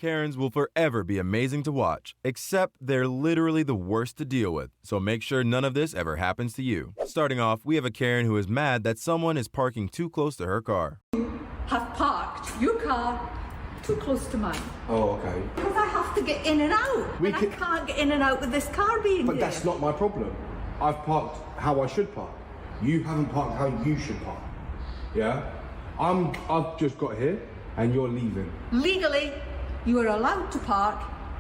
Karens will forever be amazing to watch, except they're literally the worst to deal with, so make sure none of this ever happens to you. Starting off, we have a Karen who is mad that someone is parking too close to her car. Have parked your car too close to mine. Oh, okay. Because I have to get in and out. I can't get in and out with this car being But there. that's not my problem. I've parked how I should park. You haven't parked how you should park. Yeah? I've just got here and you're leaving. Legally, you are allowed to park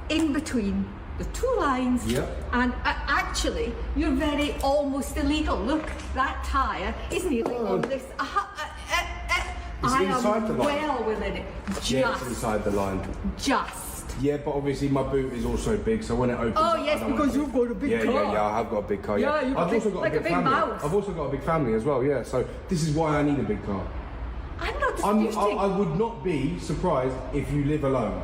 in between the two lines. Yep. And actually, you're very almost illegal. Look, that tyre is nearly on this. It's inside the line. Well within it. Yeah, it's inside the line. Just. Yeah, but obviously my boot is also big, so when it opens up, yes, because you've got a big car. Yeah, I have got a big car. Yeah, you've I've also got like a big family. mouth. I've also got a big family as well. Yeah, so this is why I need a big car. I'm not disputing. I would not be surprised if you live alone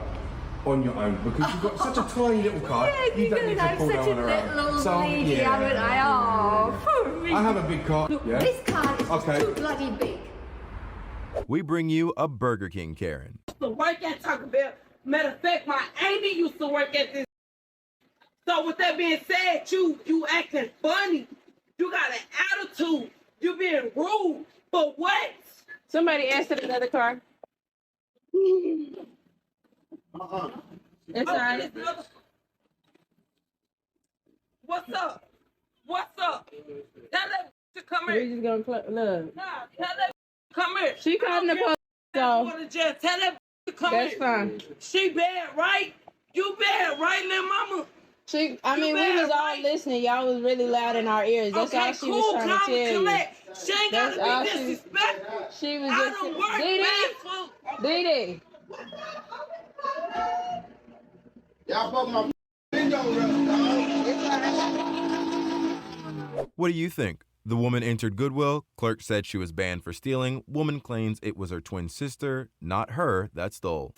on your own because you've got such a tiny little car. Yeah, you don't need to pull such down a little so, lady, yeah, haven't I? Oh, for me. I have a big car. Look, yeah. this car is too bloody big. We bring you a Burger King Karen. I used to work at Taco Bell. Matter of fact, my Amy used to work at this. So with that being said, you acting funny. You got an attitude. You being rude. For what? Somebody answered another car. It's all right. What's up? What's up? Tell that to come here. We're just gonna look. Nah, tell that come here. She calling the police, so Tell that to come that's here. fine. She bad, right? You bad, right, little mama? We was all listening. Y'all was really loud in our ears. That's all she was trying to tell you. She ain't gotta be disrespectful. She was I just don't work Dee. Y'all put my window up, What do you think? The woman entered Goodwill, clerk said she was banned for stealing, woman claims it was her twin sister, not her, that stole.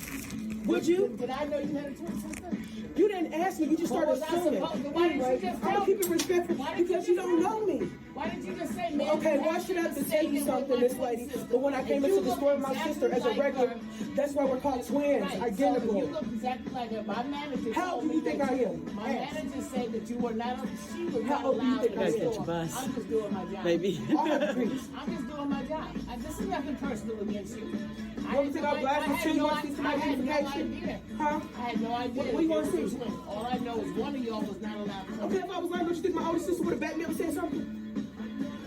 Would you? Did I know you had a twin sister? You didn't ask me, you just started assuming. Why didn't you just tell I'm keep it respectful because you don't know me. Why didn't you just say, man? Okay, why should I have to tell you something, this lady? But when I came into the store with my sister as a regular, that's why we're called twins, identical. You look exactly like her. My manager How old do you think I am? My manager said that you were not, she was How not old do you allowed think in I the am? store. I'm just doing my job. Baby. I have degrees. I'm just doing my job. This is nothing personal against you. What was it about blasphemy? Tell you want to see my identification? Huh? I had no idea. What do you want to see? All I know is one of y'all was not allowed to come. Okay, if I was like, don't you think my older sister would have backed me up and said something?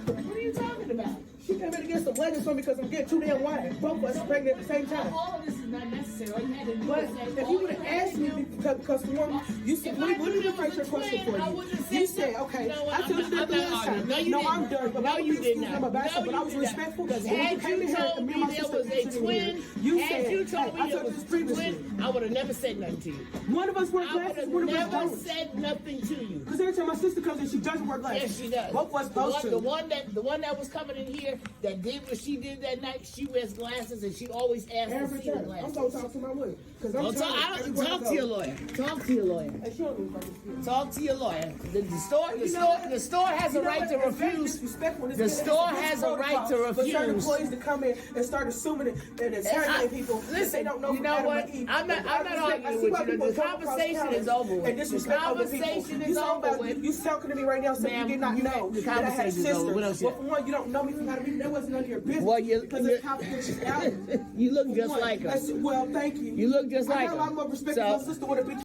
What are you talking about? She came in against the legends on me because I'm getting too damn white. Both of us pregnant at the same time. All of this is not necessary. All you had to do But was say, if you would have asked me, because for one, you said, let me rephrase your question for you. You said, okay, I told you that the last time. No, I'm done. But No, you did not. I'm a bastard, but I was respectful. Because when you came in here, told me and my there sister was a twin, you had said, you told hey, me I there told you was this a previously. twin, I would have never said nothing to you. One of us wear I would glasses, have one of us never don't. said nothing to you. Because every time my sister comes in, she doesn't wear glasses. Yes, she does. Both of us supposed to. The one that was coming in here that did what she did that night, she wears glasses and she always asks to Every see the time. I'm glasses. going to talk to my lawyer. Talk to your lawyer. Talk to your lawyer. Talk to your lawyer. The store has a right to refuse. The store has a right to refuse. For certain employees to come in and start assuming it and interrogating people. Listen, they don't know you know what? I'm not arguing with you. The conversation is over with. The conversation is over with. You talking to me right now saying you did not know that I had a sister. What else? Well, for one, you don't know me from how to read. That wasn't none of your business. Well, because it's confidentiality. You look just like her. Well, thank you. You look just like her. I got a lot more respect for my sister with a big.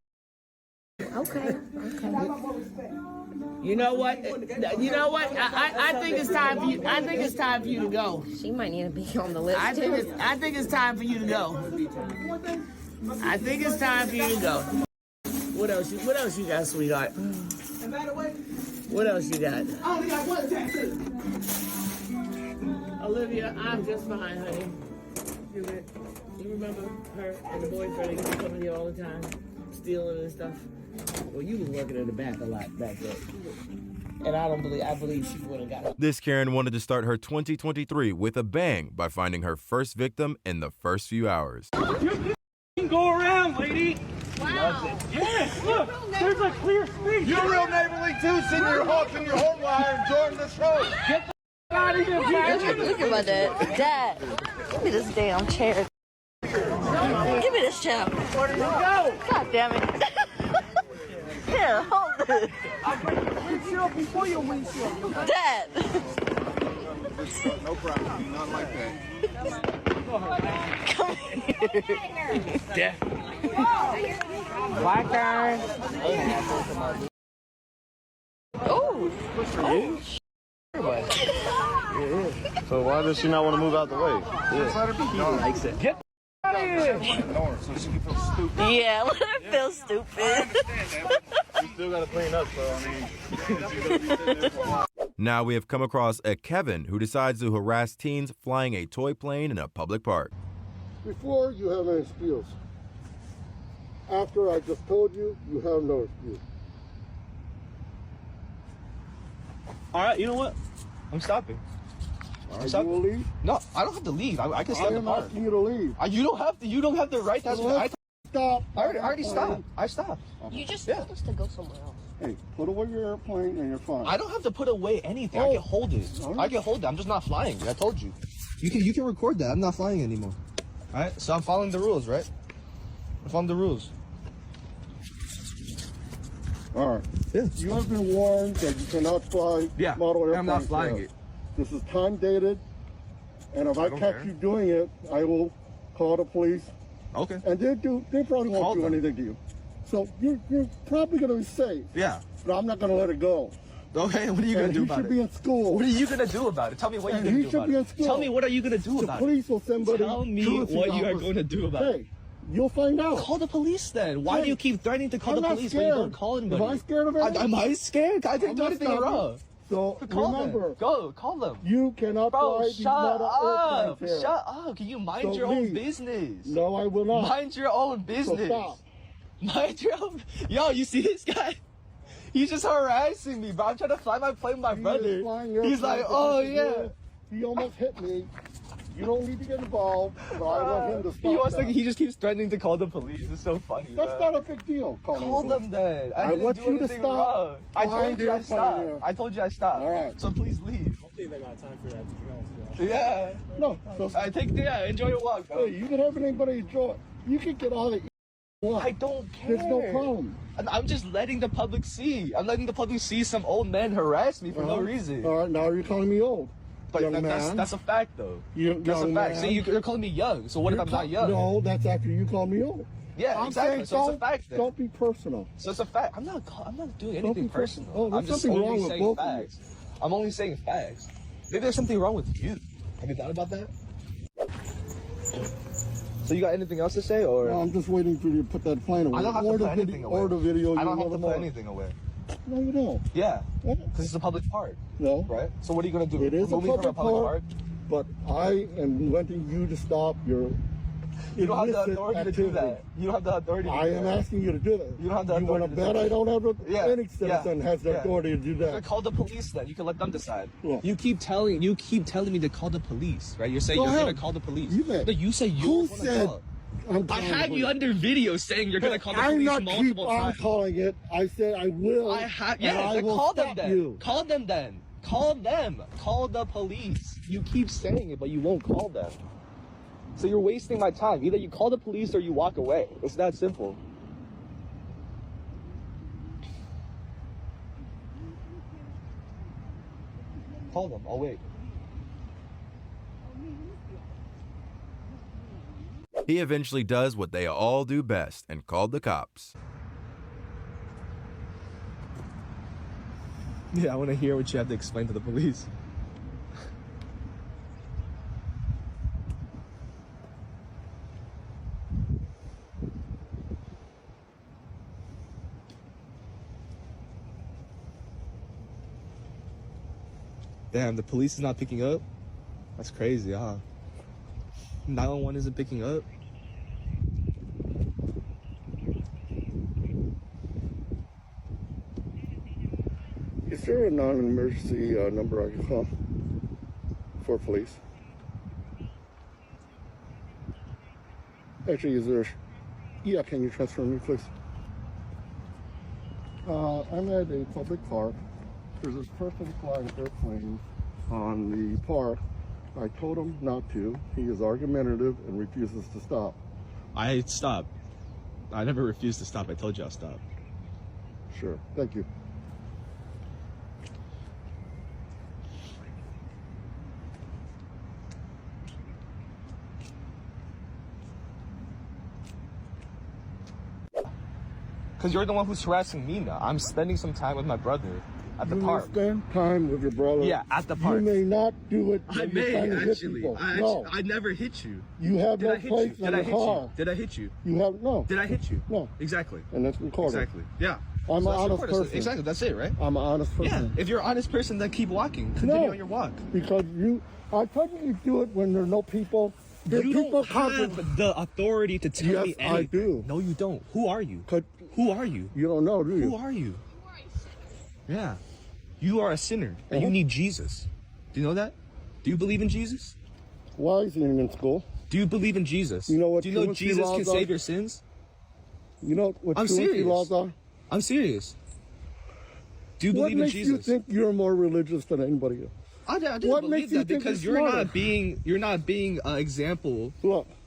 Okay. You know what? I think it's time for you. I think it's time for you to go. She might need to be on the list. I think it's time for you to go. I think it's time for you to go. What else you got, sweetheart? And by the way, what else you got? I only got one tattoo. Olivia, I'm just fine, honey. You remember her and the boyfriend that used to come here all the time, stealing and stuff? Well, you was working in the back a lot back then. And I believe she would have got it. This Karen wanted to start her 2023 with a bang by finding her first victim in the first few hours. You can go around, lady. Wow. Yes, look, there's a clear space. You're real neighborly too, sitting your hawks and your whole wire enjoying this road. Get the out of here, Look at my dad. Dad, give me this damn chair. Give me this channel. God damn it. Here, hold it. Windshield before your windshield. Dad. No problem. Not like that. Come here. Yeah. Black guy. Oh. So why does she not want to move out the way? He likes it. Get out of here. So she can feel stupid. Yeah, let her feel stupid. We still gotta clean up, so I mean, she's gonna be sitting there for a while. Now we have come across a Kevin who decides to harass teens flying a toy plane in a public park. Before, you have an excuse. After I just told you, you have no excuse. All right, you know what? I'm stopping. All right, you will leave? No, I don't have to leave. I can stay in the park. I am asking you to leave. You don't have to. You don't have the right to. Stop. I already stopped. I stopped. You just told us to go somewhere else. Hey, put away your airplane and you're fine. I don't have to put away anything. I can hold it. I can hold it. I'm just not flying. I told you. You can record that. I'm not flying anymore. All right. So I'm following the rules, right? I'm following the rules. All right. Yeah. You have been warned that you cannot fly model airplanes. I'm not flying it. This is time dated, and if I catch you doing it, I will call the police. Okay. And they probably won't do anything to you. So you're probably going to be safe. Yeah. But I'm not going to let it go. Okay, what are you going to do about it? He should be in school. What are you going to do about it? Tell me what you're going to do about it. He should be in school. Tell me what are you going to do about it? The police will send somebody. Tell me what you are going to do about it. Hey, you'll find out. Call the police then. Why do you keep threatening to call the police when you don't call anybody? Am I scared of it? Am I scared? I didn't do anything wrong. So remember, go call them. You cannot fly these model airplanes here. Shut up. Can you mind your own business? No, I will not. Mind your own business. So stop. Mind your own. Yo, you see this guy? He's just harassing me, bro. I'm trying to fly my plane with my brother. He's like, oh yeah. He almost hit me. You don't need to get involved, but I want him to stop. He just keeps threatening to call the police. It's so funny. That's not a big deal. Call them then. I want you to stop. Wrong. I told you I stopped. I told you I stopped. All right. So please leave. I think they got time for that. Yeah. No. Enjoy your walk, bro. Hey, you can have anybody enjoy. You can get all the. I don't care. There's no problem. I'm just letting the public see. I'm letting the public see some old men harass me for no reason. All right, now you're calling me old. But that's a fact, though. That's a fact. See, you're calling me young. So what if I'm not young? No, that's after you call me old. Yeah, exactly. So it's a fact. Then. Don't be personal. So it's a fact. I'm not doing anything personal. Oh, I'm just only saying facts. I'm only saying facts. Maybe there's something wrong with you. Have you thought about that? So you got anything else to say, or? No, I'm just waiting for you to put that plane away. I don't have to put anything away. Or the video. I don't have to put anything away. No, you don't. Yeah, because it's a public park. No. Right? So what are you going to do? It is a public park, but I am wanting you to stop your You don't have the authority to do that. You don't have the authority to do that. I am asking you to do that. You don't have the authority to do that. You want to bet I don't have the... Any citizen has the authority to do that. Call the police then. You can let them decide. Yeah. You keep telling me to call the police, right? You're saying you're going to call the police. You say you Who said... I have you under video saying you're going to call the police multiple times. I'm not calling it. I said I will. Call them then. Call them then. Call them. Call the police. You keep saying it, but you won't call them. So you're wasting my time. Either you call the police or you walk away. It's that simple. Call them. I'll wait. He eventually does what they all do best and called the cops. Yeah, I want to hear what you have to explain to the police. Damn, the police is not picking up? That's crazy, huh? 911 isn't picking up? Is there a non-emergency number I can call for police? Actually, is there... Yeah, can you transfer me, please? I'm at a public park. There's this person flying an airplane on the park. I told him not to. He is argumentative and refuses to stop. I stopped. I never refused to stop. I told you I'll stop. Sure. Thank you. Because you're the one who's harassing me now. I'm spending some time with my brother at the park. You spend time with your brother. Yeah, at the park. You may not do it. I may, actually. I never hit you. You have no place in the car. Did I hit you? You have, no. Did I hit you? No. Exactly. And that's recorded. Exactly. Yeah. I'm an honest person. Exactly, that's it, right? I'm an honest person. Yeah, if you're an honest person, then keep walking. Continue on your walk. Because I told you do it when there are no people. You don't have the authority to tell me anything. I do. No, you don't. Who are you? Who are you? You don't know, do you? Who are you? Yeah. You are a sinner, and you need Jesus. Do you know that? Do you believe in Jesus? Why is he in school? Do you believe in Jesus? You know what? Do you know Jesus can save your sins? You know what truancy laws are? I'm serious. Do you believe in Jesus? What makes you think you're more religious than anybody else? I didn't believe that because you're not being an example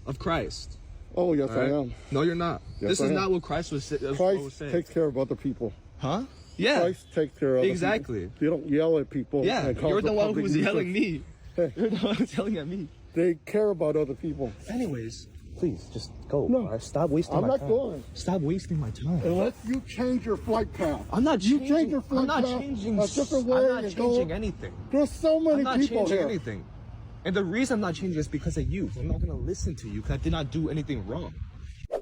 of Christ. Oh, yes, I am. No, you're not. Yes, this is not what Christ was saying. Christ takes care of other people. Huh? Yeah. Christ takes care of other exactly. people. They don't yell at people. Yeah, you're the one who's yelling me. Hey. You're the one who's yelling at me. They care about other people. Anyways, please, just go. No. Right? Stop wasting my time. I'm not going. Stop wasting my time. Unless you change your flight path. I'm not changing. You change your flight path. I'm not changing. A different way I'm not changing anything. There's so many people here. I'm not changing anything. And the reason I'm not changing is because of you. I'm not going to listen to you because I did not do anything wrong.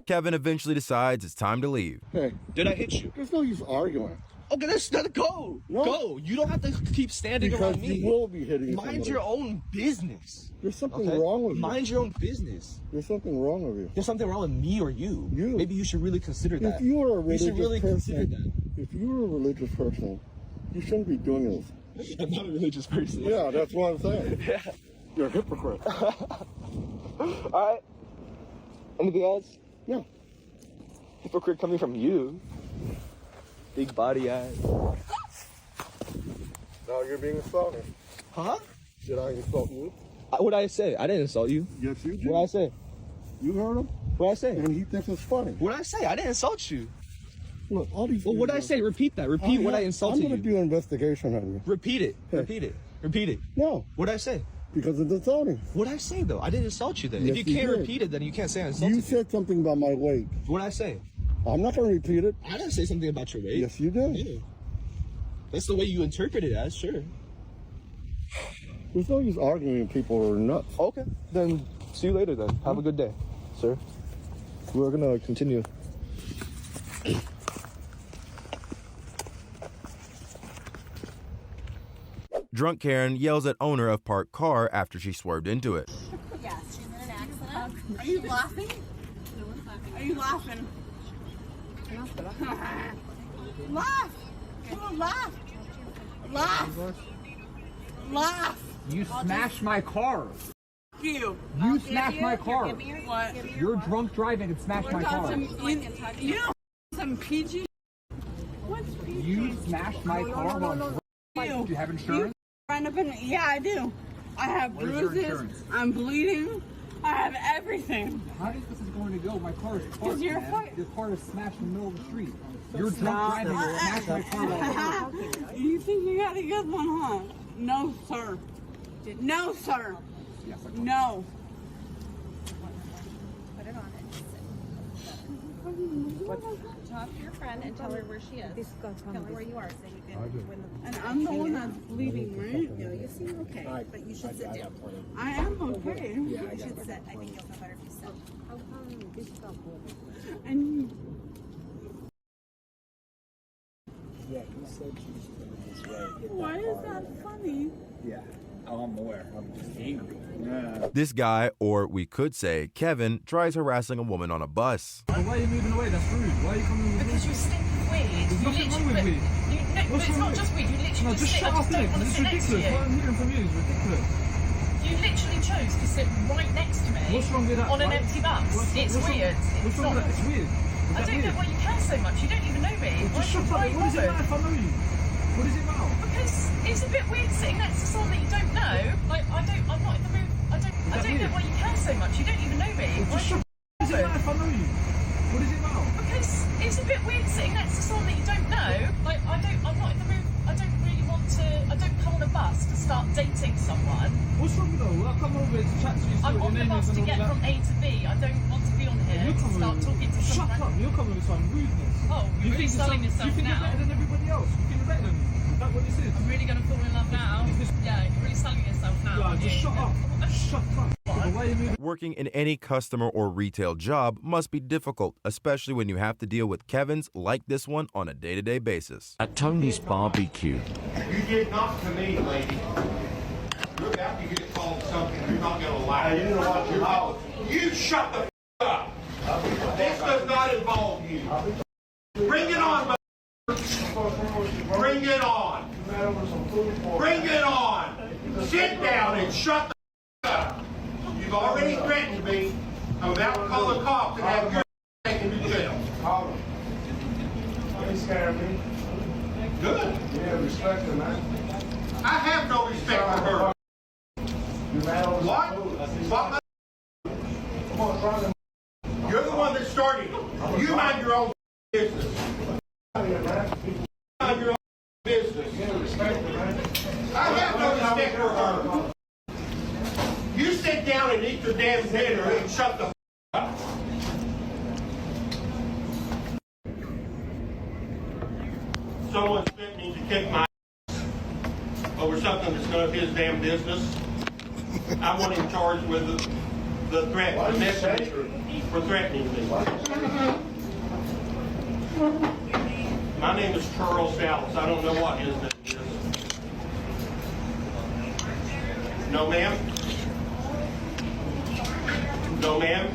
Kevin eventually decides it's time to leave. Hey. Did I hit you? There's no use arguing. Okay, let's go. No. Go. You don't have to keep standing around me. Because you will be hitting Mind your own business. There's something wrong with you. Mind your own business. There's something wrong with you. There's something wrong with me or you. Maybe you should really consider that. If you are a religious you should really person, consider that. If you're a religious person, you shouldn't be doing this. I'm not a religious person. Yeah, that's what I'm saying. Yeah. You're a hypocrite. Alright. Anything else? No. Hypocrite coming from you. Big body ass. Now you're being insulted. Huh? Did I insult you? What did I say? I didn't insult you. Yes, you did. What did I say? You heard him? What did I say? And he thinks it's funny. What did I say? I didn't insult you. Look, all these. Well, what did I say? Repeat that. Repeat what I insulted you. I'm going to do an investigation on you. Repeat it. Hey. Repeat it. Repeat it. No. What did I say? Because it's insulting. What did I say, though? I didn't insult you then. Yes, if you can't did. repeat it, then you can't say I insulted you. You said something about my weight. What did I say? I'm not going to repeat it. I didn't say something about your weight. Yes, you did. Yeah. That's the way you interpret it as, sure. There's no use arguing with people who are nuts. Okay, then see you later then. Have a good day, sir. We're gonna continue. Drunk Karen yells at owner of parked car after she swerved into it. Yes, she's in an accident. Are you laughing? No one's laughing. Are you laughing? Laugh! Come on, laugh! Laugh! Laugh! You smashed my car. You. You smashed my car. What? You're drunk driving and smashed my car. You know some PG? What's PG? You smashed my car while drunk. Do you have insurance? Yeah, I do. I have bruises. I'm bleeding. I have everything. How do you think this is going to go? My car is parked. Because you're Your car is smashed in the middle of the street. You're drunk driving and smashed my car while drunk. You think you got a good one, huh? No, sir. No, sir. Yes, no. Put it on it. Talk to your friend and tell her where she is. Tell her where you are so you can win the... And I'm the one that's bleeding, right? No, you seem okay, but you should sit down. I am okay. You should sit. I think you'll feel better if you sit. And yeah, he said she was going this way. why is that funny? Yeah. Oh, I'm aware. I'm just angry. Yeah. This guy, or we could say Kevin, tries harassing a woman on a bus. Why are you moving away? That's rude. Why are you coming with me? Because you stink weird. There's nothing wrong with weed. But it's not just weed. You literally No, just shut up, Nick. It's ridiculous. What I'm hearing from you is ridiculous. You literally chose to sit right next to me. What's wrong with that? On an empty bus. It's weird. What's wrong with that? It's weird. I don't get why you care so much. You don't even know me. Well, just shut up. What does it matter if I know you? What does it matter? Because it's a bit weird sitting next to someone that you don't know. Like I'm not in the mood. I don't get why you care so much. You don't even know me. Well, just shut up. What does does it matter if I know you? What is it about? Okay, it's a bit weird sitting next to someone that you don't know. Like, I'm not in the mood, I don't really want to, I don't come on a bus to start dating someone. What's wrong though? Well, I come over to chat to you. I'm on the bus to get from A to B. I don't want to be on here to start talking to someone. Shut up, you're coming with some rudeness. Oh, you're really selling yourself now. You think you're better than everybody else? You think you're better than me? Is that what this is? I'm really going to fall in love now. Yeah, you're really selling yourself now. Yeah, just shut up. Shut up. Working in any customer or retail job must be difficult, especially when you have to deal with Kevins like this one on a day-to-day basis. At Tony's barbecue. You did not to me, lady. You're about to get called something you're not going to lie. You know what you're called. You shut the up. This does not involve you. Bring it on, bring it on. Bring it on. Sit down and shut the up. You've already threatened me. I'm about to call the cops and have you taken to jail. Don't scare me. Good. Yeah, respect her, man. I have no respect for her. What? What? You're the one that started it. You mind your own business. Mind your own business. I have no respect for her. You sit down and eat your damn dinner and shut the up. Someone's threatening to kick my ass over something that's none of his damn business. I want him charged with the threat for threatening me. My name is Charles Dallas. I don't know what his name is. No, ma'am. No, ma'am.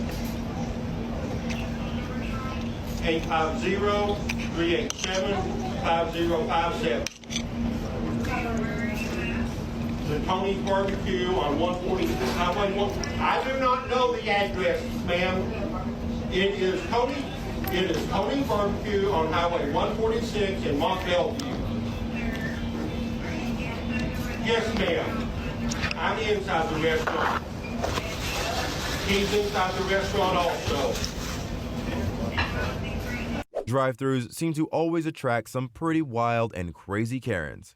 850-387-5057. The Tony's Barbecue on 140 Highway 1. I do not know the address, ma'am. It is Tony's Barbecue on Highway 146 in Mont Bellevue. Yes, ma'am. I'm inside the restaurant. He's inside the restaurant also. Drive-thrus seem to always attract some pretty wild and crazy Karens.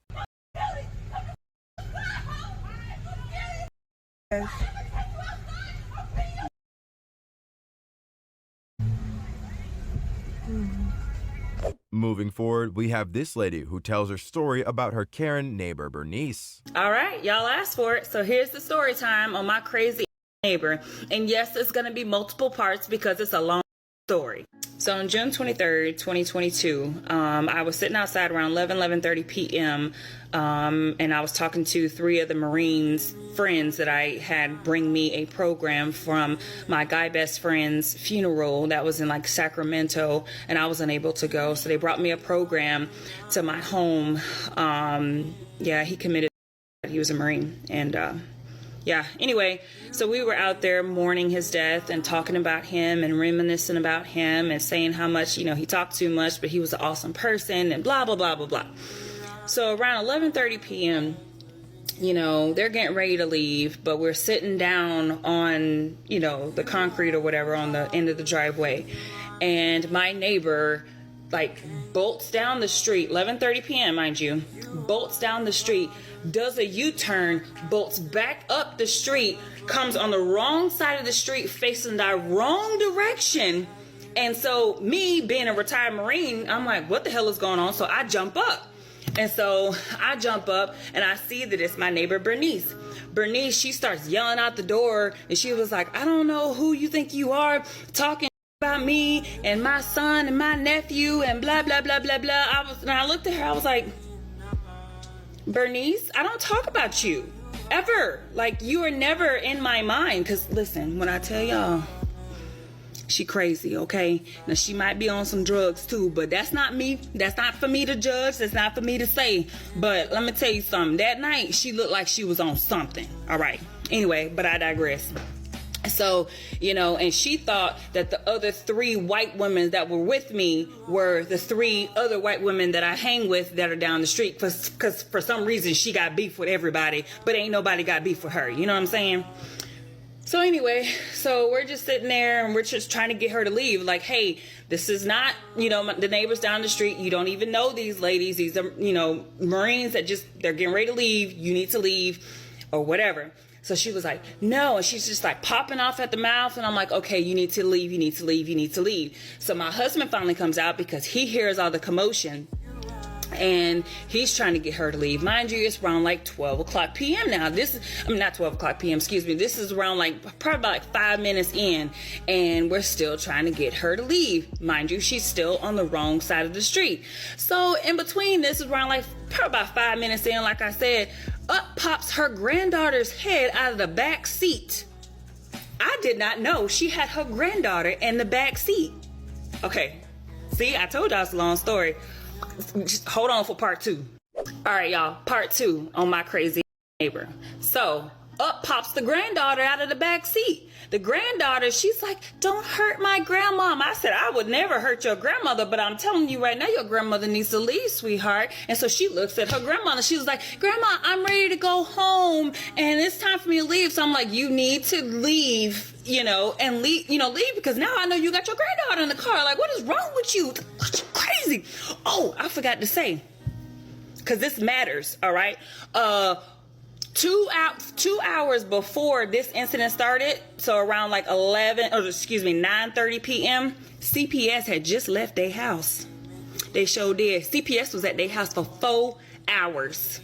Moving forward, we have this lady who tells her story about her Karen neighbor, Bernice. All right, y'all asked for it. So here's the story time on my crazy neighbor. And yes, it's going to be multiple parts because it's a long story. So on June 23rd, 2022, I was sitting outside around 11:30 p.m. And I was talking to 3 of the Marines friends that I had bring me a program from my guy best friend's funeral that was in like Sacramento, and I was unable to go. So they brought me a program to my home. Yeah, he committed. He was a Marine, and yeah, anyway, so we were out there mourning his death and talking about him and reminiscing about him and saying how much, you know, he talked too much, but he was an awesome person and blah, blah, blah, blah, blah. So around 11:30 p.m., you know, they're getting ready to leave, but we're sitting down on, you know, the concrete or whatever on the end of the driveway. And my neighbor, like, bolts down the street, 11:30 p.m., mind you, bolts down the street, does a U-turn, bolts back up the street, comes on the wrong side of the street, facing the wrong direction. And so me being a retired Marine, I'm like, what the hell is going on? So I jump up. And so I jump up and I see that it's my neighbor, Bernice. Bernice, she starts yelling out the door and she was like, I don't know who you think you are talking about me and my son and my nephew and blah, blah, blah, blah, blah. And I looked at her, I was like, Bernice, I don't talk about you ever. Like, you are never in my mind. Because listen, when I tell y'all, she crazy, okay? Now, she might be on some drugs too, but that's not me. That's not for me to judge. That's not for me to say. But let me tell you something. That night, she looked like she was on something. All right. Anyway, but I digress. So, you know, and she thought that the other 3 white women that were with me were the 3 other white women that I hang with that are down the street. Because for some reason she got beef with everybody, but ain't nobody got beef with her. You know what I'm saying? So anyway, so we're just sitting there and we're just trying to get her to leave. Like, hey, this is not, you know, the neighbors down the street. You don't even know these ladies. These are, you know, Marines that they're getting ready to leave. You need to leave or whatever. So she was like, no. And she's just like popping off at the mouth. And I'm like, okay, you need to leave. You need to leave. You need to leave. So my husband finally comes out because he hears all the commotion. And he's trying to get her to leave. Mind you, it's around like 12 o'clock p.m. now. Not 12 o'clock p.m., excuse me. This is around like probably about like 5 minutes in. And we're still trying to get her to leave. Mind you, she's still on the wrong side of the street. So in between, this is around like probably about 5 minutes in, like I said, up pops her granddaughter's head out of the back seat. I did not know she had her granddaughter in the back seat. Okay, see, I told y'all it's a long story. Just hold on for part 2. All right, y'all, part 2 on my crazy neighbor. So up pops the granddaughter out of the back seat. The granddaughter, she's like, don't hurt my grandmom. I said, I would never hurt your grandmother, but I'm telling you right now, your grandmother needs to leave, sweetheart. And so she looks at her grandmother. She was like, Grandma, I'm ready to go home and it's time for me to leave. So I'm like, you need to leave, you know, and leave because now I know you got your granddaughter in the car. Like, what is wrong with you? You're crazy. Oh, I forgot to say, because this matters, all right? 2 hours before this incident started, so around like 9:30 p.m., CPS had just left their house. They sure did. CPS was at their house for 4 hours.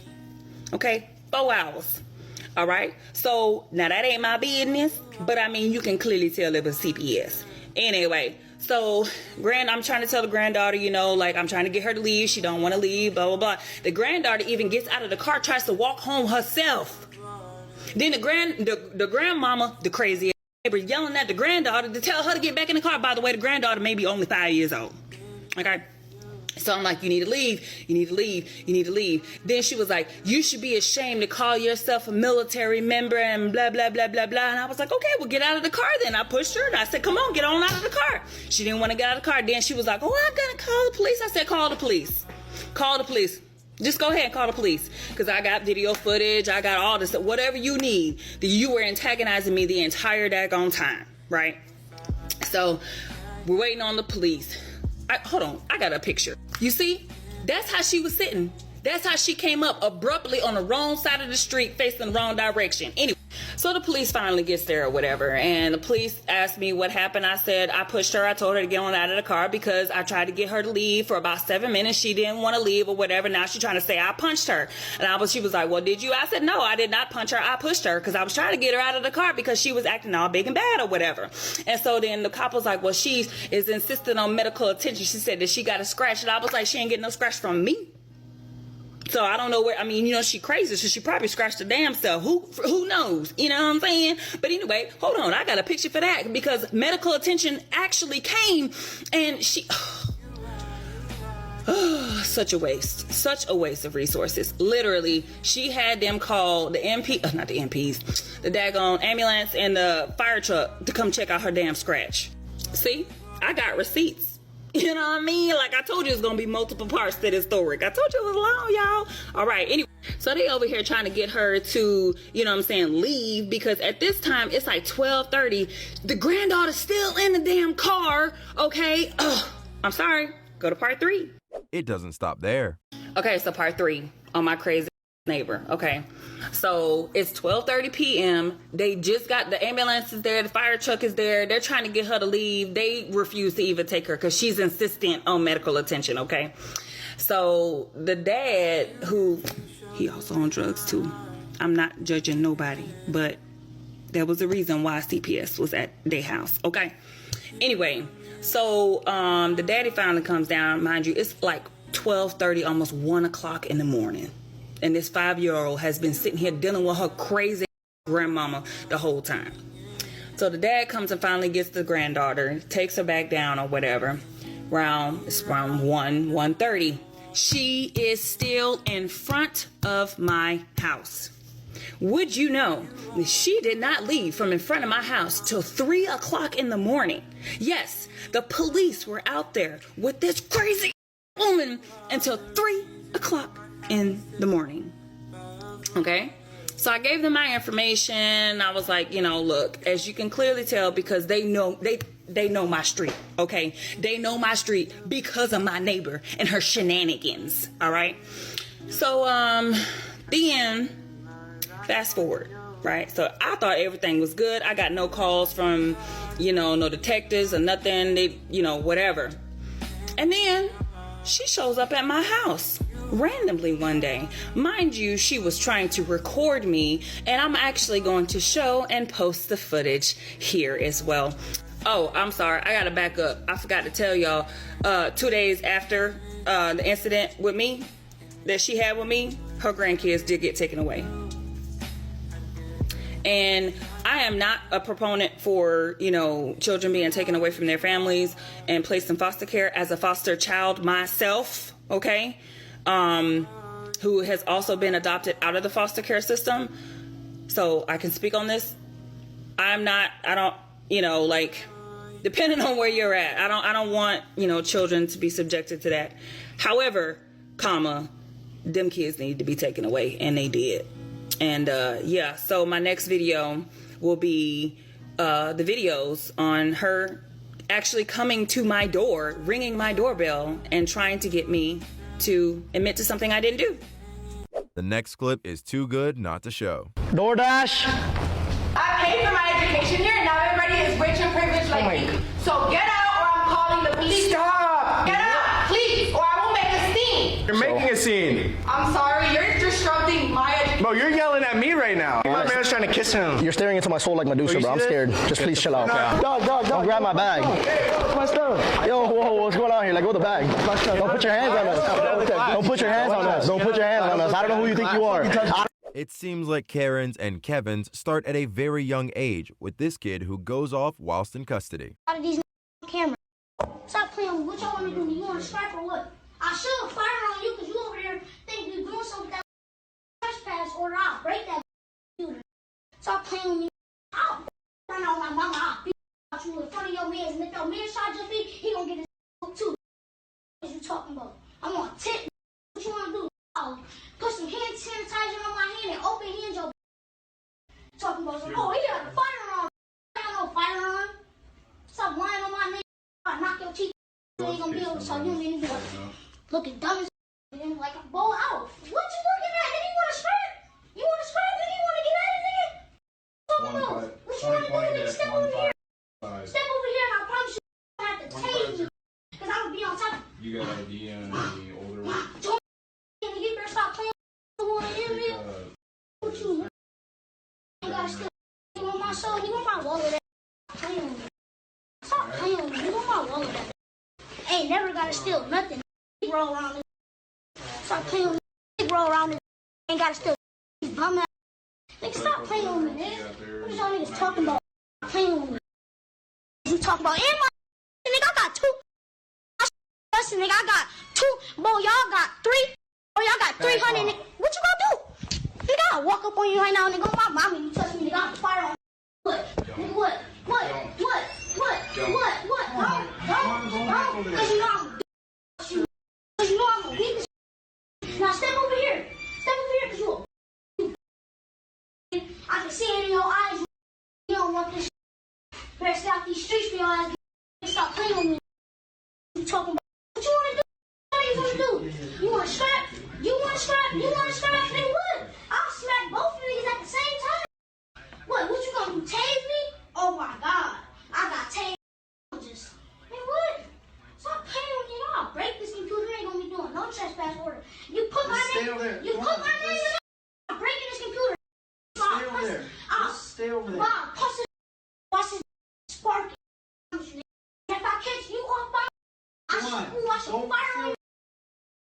Okay, 4 hours. All right. So now that ain't my business, but I mean, you can clearly tell it was CPS. Anyway, so I'm trying to tell the granddaughter, you know, like I'm trying to get her to leave. She don't want to leave, blah, blah, blah. The granddaughter even gets out of the car, tries to walk home herself. Then the grandmama, the crazy neighbor, yelling at the granddaughter to tell her to get back in the car. By the way, the granddaughter may be only 5 years old. Okay. So I'm like, you need to leave, you need to leave, you need to leave. Then she was like, you should be ashamed to call yourself a military member and blah, blah, blah, blah, blah. And I was like, okay, well, get out of the car then. I pushed her and I said, come on, get on out of the car. She didn't want to get out of the car. Then she was like, oh, I'm going to call the police. I said, call the police. Call the police. Just go ahead and call the police. Because I got video footage. I got all this. Whatever you need. You were antagonizing me the entire daggone time. Right? So we're waiting on the police. Hold on, I got a picture. You see, that's how she was sitting. That's how she came up abruptly on the wrong side of the street, facing the wrong direction. Anyway, so the police finally gets there or whatever, and the police asked me what happened. I said I pushed her. I told her to get on out of the car because I tried to get her to leave for about 7 minutes. She didn't want to leave or whatever. Now she's trying to say I punched her, and she was like, well, did you? I said, no, I did not punch her. I pushed her because I was trying to get her out of the car because she was acting all big and bad or whatever. And so then the cop was like, well, she is insisting on medical attention. She said that she got a scratch, and I was like, she ain't getting no scratch from me. So I don't know where, I mean, you know, she crazy, so she probably scratched her damn self. Who knows? You know what I'm saying? But anyway, hold on. I got a picture for that because medical attention actually came and she, such a waste of resources. Literally, she had them call the not the MPs, the daggone ambulance and the fire truck to come check out her damn scratch. See, I got receipts. You know what I mean? Like I told you, it's gonna be multiple parts to this story. I told you it was long, y'all. All right, anyway, so they over here trying to get her to, you know what I'm saying, leave because at this time it's like 12:30. The granddaughter's still in the damn car. Okay, I'm sorry. Go to part 3. It doesn't stop there. Okay, so part 3 on my crazy neighbor. Okay, so it's 12:30 p.m. They just got the ambulance is there, the fire truck is there. They're trying to get her to leave. They refuse to even take her because she's insistent on medical attention. Okay, so the dad, who he also on drugs too. I'm not judging nobody, but there was a reason why CPS was at their house. Okay, anyway, so the daddy finally comes down. Mind you, it's like 12:30, almost 1 o'clock in the morning. And this 5-year-old has been sitting here dealing with her crazy grandmama the whole time. So the dad comes and finally gets the granddaughter, takes her back down or whatever. It's around 1:30. She is still in front of my house. Would you know that she did not leave from in front of my house till 3 o'clock in the morning? Yes, the police were out there with this crazy woman until 3 o'clock in the morning. Okay, So I gave them my information. I was like, you know, look, as you can clearly tell, because they know my street, okay? They know my street because of my neighbor and her shenanigans, all right? So, then, fast forward, right? So I thought everything was good. I got no calls from, you know, no detectives or nothing, they, you know, whatever. And then she shows up at my house randomly one day. Mind you, she was trying to record me, and I'm actually going to show and post the footage here as well. Oh, I'm sorry, I gotta back up. I forgot to tell y'all, 2 days after the incident with me that she had with me, her grandkids did get taken away. And I am not a proponent for, you know, children being taken away from their families and placed in foster care. As a foster child myself, okay, who has also been adopted out of the foster care system, so I can speak on this. I don't, you know, like, depending on where you're at, I don't want, you know, children to be subjected to that. However, them kids need to be taken away, and they did. And yeah, so my next video will be the videos on her actually coming to my door, ringing my doorbell, and trying to get me to admit to something I didn't do. The next clip is too good not to show. DoorDash. I paid for my education here, and now everybody is rich and privileged like me. So get out, or I'm calling the police. Stop! Get out, please, or I will make a scene. You're making a scene. I'm sorry, you're disrupting my education. Bro, you're yelling at me right now. My man's trying to kiss him. You're staring into my soul like Medusa, bro. I'm scared. Just please chill out. Dog, don't grab my bag. My stuff. Yo, whoa, what's going on here? Let go of the bag. Don't put your hands on us. Don't put your hands on us. Don't put your hands on us. I don't know who you think you are. It seems like Karen's and Kevin's start at a very young age, with this kid who goes off whilst in custody. Out of these cameras. Stop playing with me. What y'all want me to do? You want to strike or what? I should fire on you because you over there think you're doing something with that trespass order. I'll break that computer. Stop playing with me. I'll run on my mama. I'll beat you in front of your man. And if your man shot your feet, he gonna get his too. What you talking about? I'm gonna tip. What you want to do? I'll put some hand sanitizer on my hand and open hands your talking about some, oh, he got a firearm. I got no firearm. Stop lying on my name. I knock your teeth. You ain't gonna be able to talk. You don't need to looking dumb as and like a bowl out. What you looking at? Nigga, you want to scrap? You want to scrap? Nigga, you want to get out of there? Talking about what you want to do? Nigga, step over here. Step over here, and I promise you, I have to tase you, cause I'm gonna be on top. You got ID on the older one? Don't you better stop playing. What you? You gotta still. You want my soul? You want my wallet? Playing with me. Stop playing with me. You want my wallet? Ain't never gotta steal nothing. Roll around this. Stop playing with me. Roll around this. Ain't gotta steal. Bum ass. Nigga, stop playing with me, nigga. What is y'all niggas talking about? Playing with me. You talking about? And my nigga, I got two. Listen, nigga, I got two. Boy, y'all got three. Oh, y'all got 300. What you gonna do? Nigga, I'll walk up on you right now, nigga. My mama, you touch me, nigga. I'll fire on you. What? Nigga, what? Don't. Because you know I'm a bitch. Because you know I'm a bitch. Now step over here. Step over here, because you a I can see it in your eyes. You don't want this. Better stay out these streets for your ass. Stop playing with me. You talking about what you want to do? What are you going to do? You want to scrap? You want to scrap? You want to scrap? Nigga, what? I'll smack both of these at the same time. What you going to do? Tase me? Oh my God. I got tased. Just, man, what? Stop playing with me. I'll break this computer. Ain't going to be doing no trespass order. You put my name. You put my name in it. I'm breaking this computer. Stay over there. Stay over there. I'll push it. Watch it spark. If I catch you on fire, I should fire on you.